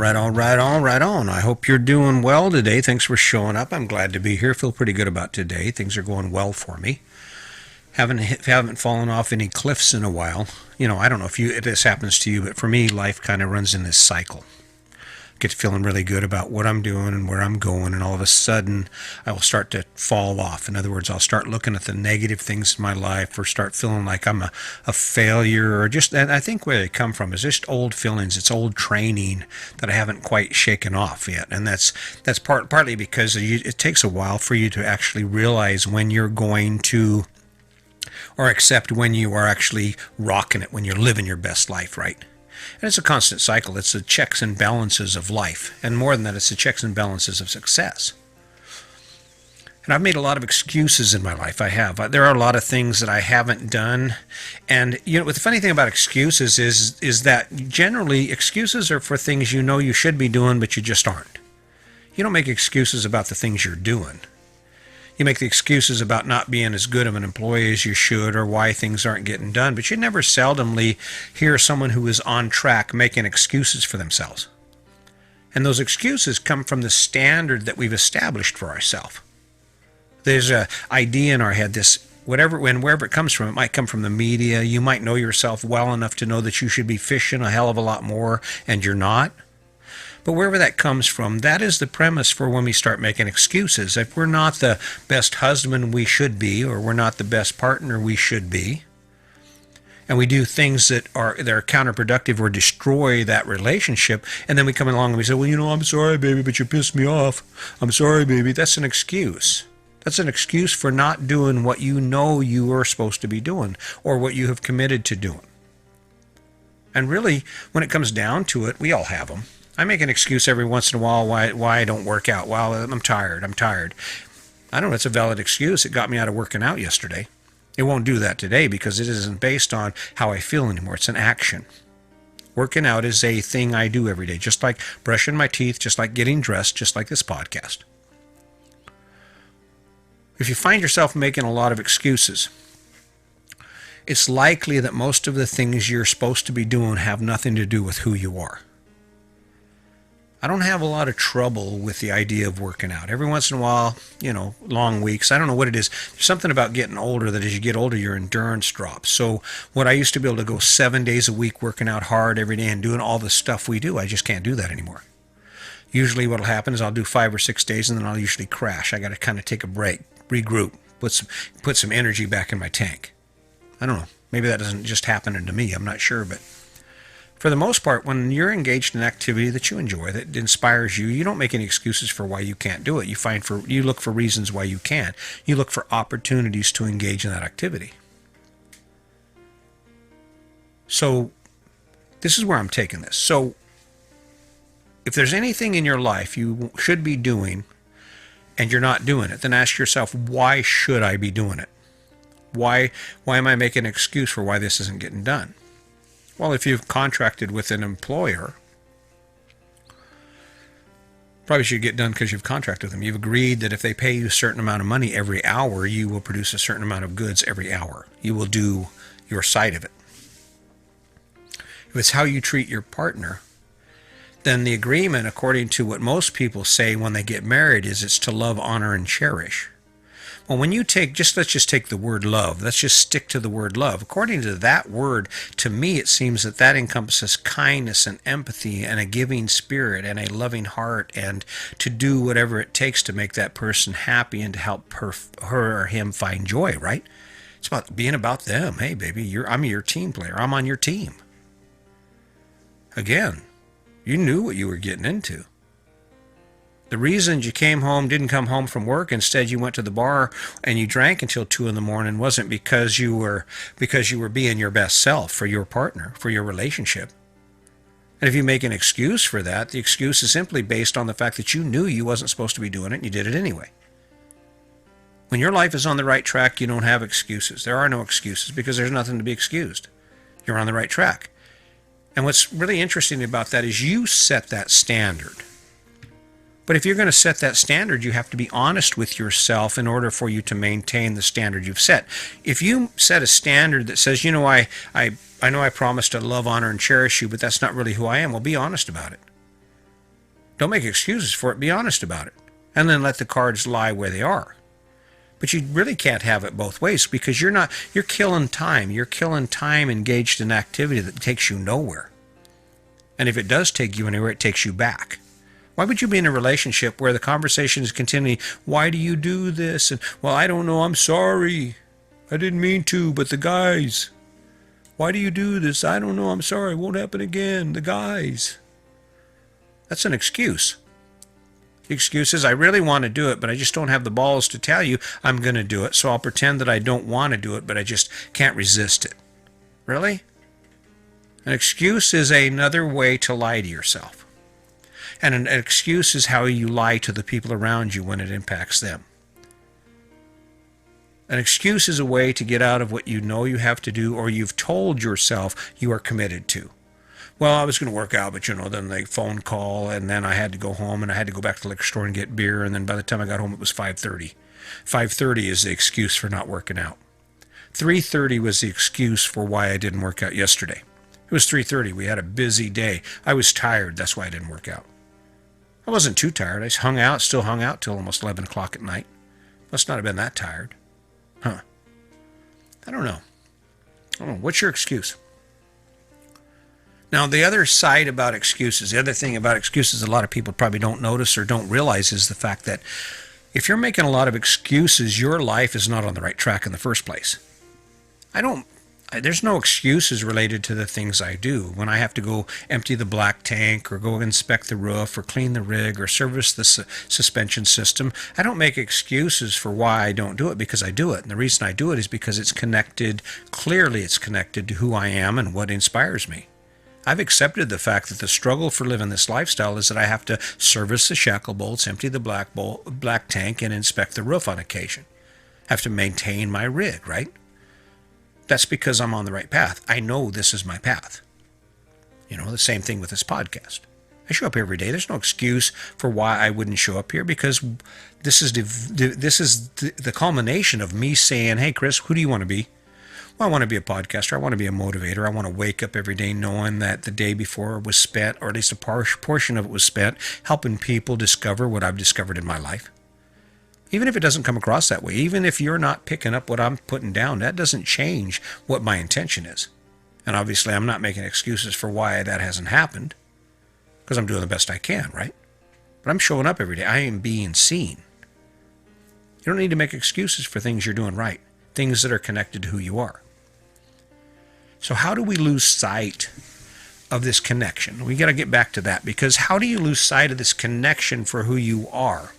Right on. I hope you're doing well today. Thanks for showing up. I'm glad to be here. Feel pretty good about today. Things are going well for me. Haven't fallen off any cliffs in a while. I don't know if this happens to you, but for me, life kind of runs in this cycle. Get feeling really good about what I'm doing and where I'm going, and all of a sudden I will start to fall off. In other words, I'll start looking at the negative things in my life, or start feeling like I'm a failure, or just, and I think where they come from is just old feelings. It's old training that I haven't quite shaken off yet, and that's partly because it takes a while for you to actually realize when you're going to, or accept when you are actually rocking it, when you're living your best life, right? And it's a constant cycle. It's the checks and balances of life. And more than that, it's the checks and balances of success. And I've made a lot of excuses in my life. I have. There are a lot of things that I haven't done. And, the funny thing about excuses is that generally excuses are for things you know you should be doing, but you just aren't. You don't make excuses about the things you're doing. You make the excuses about not being as good of an employee as you should, or why things aren't getting done, but you never seldomly hear someone who is on track making excuses for themselves. And those excuses come from the standard that we've established for ourselves. There's an idea in our head, wherever it comes from. It might come from the media. You might know yourself well enough to know that you should be fishing a hell of a lot more, and you're not. But wherever that comes from, that is the premise for when we start making excuses. If we're not the best husband we should be, or we're not the best partner we should be, and we do things that are counterproductive or destroy that relationship, and then we come along and we say, well, I'm sorry, baby, but you pissed me off. I'm sorry, baby. That's an excuse. That's an excuse for not doing what you know you are supposed to be doing, or what you have committed to doing. And really, when it comes down to it, we all have them. I make an excuse every once in a while why I don't work out. Well, I'm tired. I don't know. It's a valid excuse. It got me out of working out yesterday. It won't do that today because it isn't based on how I feel anymore. It's an action. Working out is a thing I do every day, just like brushing my teeth, just like getting dressed, just like this podcast. If you find yourself making a lot of excuses, it's likely that most of the things you're supposed to be doing have nothing to do with who you are. I don't have a lot of trouble with the idea of working out. Every once in a while, long weeks. I don't know what it is. There's something about getting older that as you get older, your endurance drops. So what I used to be able to go 7 days a week working out hard every day and doing all the stuff we do, I just can't do that anymore. Usually what'll happen is I'll do 5 or 6 days and then I'll usually crash. I got to kind of take a break, regroup, put some energy back in my tank. I don't know. Maybe that doesn't just happen to me. I'm not sure, but for the most part, when you're engaged in an activity that you enjoy, that inspires you, you don't make any excuses for why you can't do it. You look for reasons why you can. You look for opportunities to engage in that activity. So this is where I'm taking this. So if there's anything in your life you should be doing and you're not doing it, then ask yourself, why should I be doing it? Why am I making an excuse for why this isn't getting done? Well, if you've contracted with an employer, probably should get done because you've contracted with them. You've agreed that if they pay you a certain amount of money every hour, you will produce a certain amount of goods every hour. You will do your side of it. If it's how you treat your partner, then the agreement, according to what most people say when they get married, is it's to love, honor, and cherish. Well, when you let's just take the word love. Let's just stick to the word love. According to that word, to me, it seems that encompasses kindness and empathy and a giving spirit and a loving heart, and to do whatever it takes to make that person happy and to help her or him find joy, right? It's about being about them. Hey, baby, I'm your team player. I'm on your team. Again, you knew what you were getting into. The reasons you didn't come home from work, instead you went to the bar and you drank until 2 a.m, wasn't because you were being your best self for your partner, for your relationship. And if you make an excuse for that, the excuse is simply based on the fact that you knew you wasn't supposed to be doing it and you did it anyway. When your life is on the right track, you don't have excuses. There are no excuses because there's nothing to be excused. You're on the right track. And what's really interesting about that is you set that standard. But if you're going to set that standard, you have to be honest with yourself in order for you to maintain the standard you've set. If you set a standard that says, I know I promised to love, honor, and cherish you, but that's not really who I am, well, be honest about it. Don't make excuses for it. Be honest about it. And then let the cards lie where they are. But you really can't have it both ways, because you're killing time. You're killing time engaged in activity that takes you nowhere. And if it does take you anywhere, it takes you back. Why would you be in a relationship where the conversation is continually, why do you do this? And, well, I don't know, I'm sorry. I didn't mean to, but the guys. Why do you do this? I don't know, I'm sorry, it won't happen again. The guys. That's an excuse. The excuse is, I really want to do it, but I just don't have the balls to tell you I'm going to do it, so I'll pretend that I don't want to do it, but I just can't resist it. Really? An excuse is another way to lie to yourself. And an excuse is how you lie to the people around you when it impacts them. An excuse is a way to get out of what you know you have to do, or you've told yourself you are committed to. Well, I was going to work out, but then the phone call, and then I had to go home, and I had to go back to the liquor store and get beer, and then by the time I got home, it was 5:30. 5:30 is the excuse for not working out. 3:30 was the excuse for why I didn't work out yesterday. It was 3:30. We had a busy day. I was tired. That's why I didn't work out. I wasn't too tired. I still hung out till almost 11 o'clock at night. Must not have been that tired. Huh. I don't know. What's your excuse? Now, the other side about excuses, the other thing about excuses a lot of people probably don't notice or don't realize is the fact that if you're making a lot of excuses, your life is not on the right track in the first place. There's no excuses related to the things I do. When I have to go empty the black tank or go inspect the roof or clean the rig or service the suspension system, I don't make excuses for why I don't do it, because I do it. And the reason I do it is because clearly it's connected to who I am and what inspires me. I've accepted the fact that the struggle for living this lifestyle is that I have to service the shackle bolts, empty the black tank, and inspect the roof on occasion. I have to maintain my rig, right? That's because I'm on the right path. I know this is my path. The same thing with this podcast. I show up here every day. There's no excuse for why I wouldn't show up here, because this is the culmination of me saying, hey, Chris, who do you want to be? Well, I want to be a podcaster. I want to be a motivator. I want to wake up every day knowing that the day before was spent, or at least a portion of it was spent, helping people discover what I've discovered in my life. Even if it doesn't come across that way, even if you're not picking up what I'm putting down, that doesn't change what my intention is. And obviously, I'm not making excuses for why that hasn't happened, because I'm doing the best I can, right? But I'm showing up every day. I am being seen. You don't need to make excuses for things you're doing right, things that are connected to who you are. So how do we lose sight of this connection? We got to get back to that, because how do you lose sight of this connection for who you are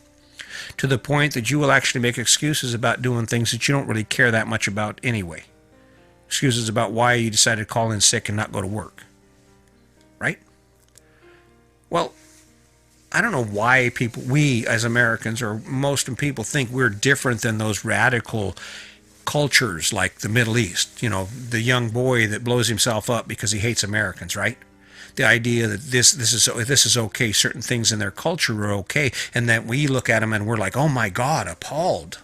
to the point that you will actually make excuses about doing things that you don't really care that much about anyway? Excuses about why you decided to call in sick and not go to work, right? Well, I don't know why we as Americans, or most people, think we're different than those radical cultures like the Middle East. The young boy that blows himself up because he hates Americans, right? The idea that this is okay, certain things in their culture are okay, and that we look at them and we're like, oh my God, appalled.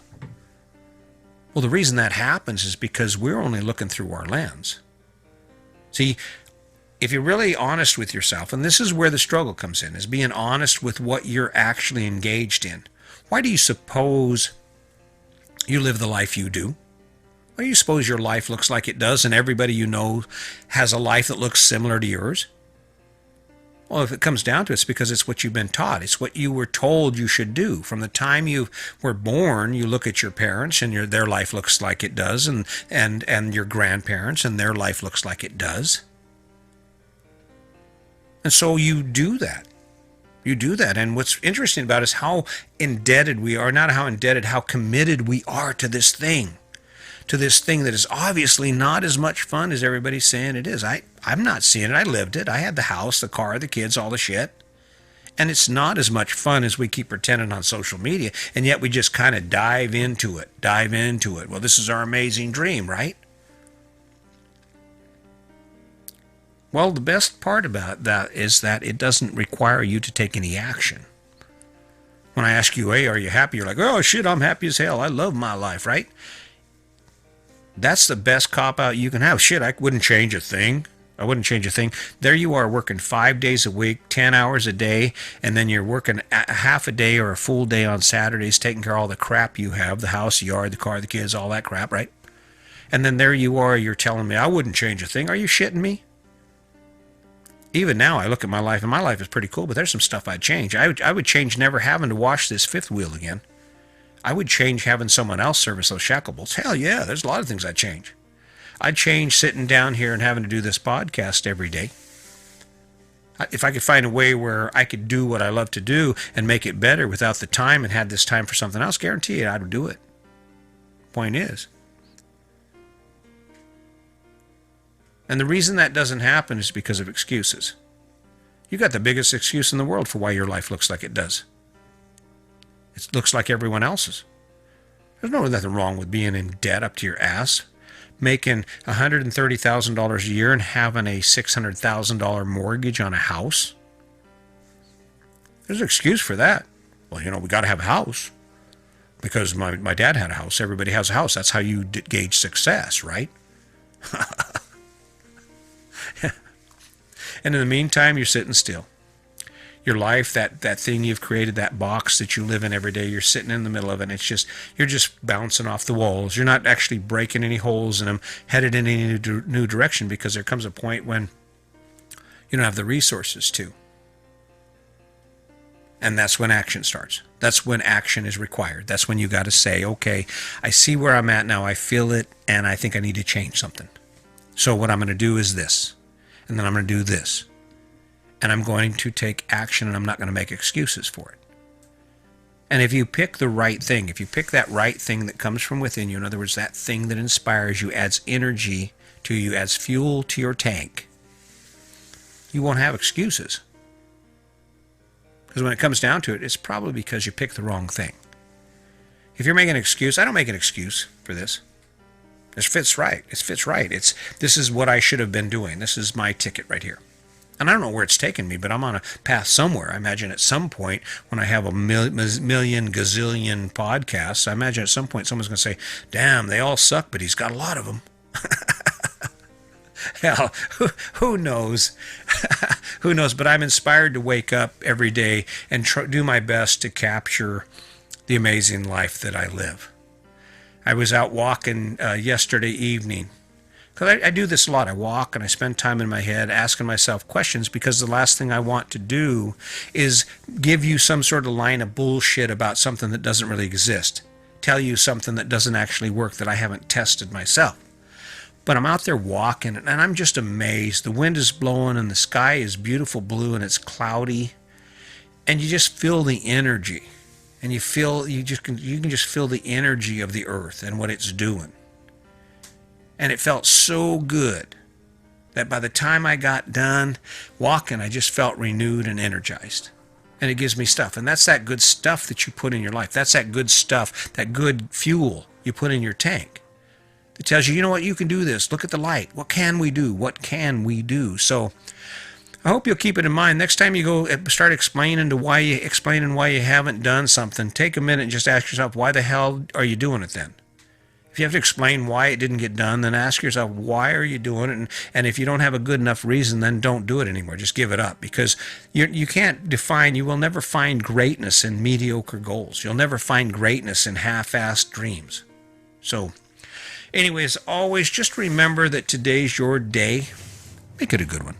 Well, the reason that happens is because we're only looking through our lens. See, if you're really honest with yourself, and this is where the struggle comes in, is being honest with what you're actually engaged in. Why do you suppose you live the life you do? Why do you suppose your life looks like it does, and everybody you know has a life that looks similar to yours? Well, if it comes down to it, it's because it's what you've been taught. It's what you were told you should do. From the time you were born, you look at your parents, and their life looks like it does, and your grandparents, and their life looks like it does. And so you do that. You do that. And what's interesting about it is how indebted we are, not how indebted, how committed we are to this thing that is obviously not as much fun as everybody's saying it is. I'm not seeing it. I lived it. I had the house, the car, the kids, all the shit. And it's not as much fun as we keep pretending on social media. And yet we just kind of dive into it. Well, this is our amazing dream, right? Well, the best part about that is that it doesn't require you to take any action. When I ask you, hey, are you happy? You're like, oh, shit, I'm happy as hell. I love my life, right? That's the best cop-out you can have. Shit, I wouldn't change a thing. I wouldn't change a thing. There you are working 5 days a week, 10 hours a day, and then you're working a half a day or a full day on Saturdays, taking care of all the crap you have, the house, the yard, the car, the kids, all that crap, right? And then there you are, you're telling me I wouldn't change a thing. Are you shitting me? Even now, I look at my life, and my life is pretty cool, but there's some stuff I'd change. I would change never having to wash this fifth wheel again. I would change having someone else service those shackle bolts. Hell yeah, there's a lot of things I'd change. I'd change sitting down here and having to do this podcast every day. If I could find a way where I could do what I love to do and make it better without the time and had this time for something else, guarantee you I'd do it. Point is. And the reason that doesn't happen is because of excuses. You got the biggest excuse in the world for why your life looks like it does. It looks like everyone else's. There's nothing wrong with being in debt up to your ass, making $130,000 a year and having a $600,000 mortgage on a house. There's an excuse for that. Well, we got to have a house because my dad had a house. Everybody has a house. That's how you gauge success, right? And in the meantime, you're sitting still. Your life, that thing you've created, that box that you live in every day, you're sitting in the middle of it, and you're just bouncing off the walls. You're not actually breaking any holes in them, headed in any new direction, because there comes a point when you don't have the resources to. And that's when action starts. That's when action is required. That's when you got to say, okay, I see where I'm at now, I feel it, and I think I need to change something. So what I'm going to do is this, and then I'm going to do this. And I'm going to take action, and I'm not going to make excuses for it. And if you pick the right thing, if you pick that right thing that comes from within you, in other words, that thing that inspires you, adds energy to you, adds fuel to your tank, you won't have excuses. Because when it comes down to it, it's probably because you picked the wrong thing. If you're making an excuse, I don't make an excuse for this. This fits right. It fits right. This is what I should have been doing. This is my ticket right here. And I don't know where it's taken me, but I'm on a path somewhere. I imagine at some point when I have a million gazillion podcasts, I imagine at some point someone's going to say, damn, they all suck, but he's got a lot of them. Hell, who knows? Who knows? But I'm inspired to wake up every day and do my best to capture the amazing life that I live. I was out walking yesterday evening. Because I do this a lot. I walk and I spend time in my head asking myself questions, because the last thing I want to do is give you some sort of line of bullshit about something that doesn't really exist. Tell you something that doesn't actually work, that I haven't tested myself. But I'm out there walking and I'm just amazed. The wind is blowing and the sky is beautiful blue and it's cloudy. And you just feel the energy. And you can just feel the energy of the earth and what it's doing. And it felt so good that by the time I got done walking, I just felt renewed and energized. And it gives me stuff. And that's that good stuff that you put in your life. That's that good stuff, that good fuel you put in your tank. It tells you, you know what, you can do this. Look at the light. What can we do? What can we do? So I hope you'll keep it in mind. Next time you go start explaining why you haven't done something, take a minute and just ask yourself, why the hell are you doing it then? If you have to explain why it didn't get done, then ask yourself, why are you doing it? And if you don't have a good enough reason, then don't do it anymore. Just give it up, because you will never find greatness in mediocre goals. You'll never find greatness in half-assed dreams. So anyways, always just remember that today's your day. Make it a good one.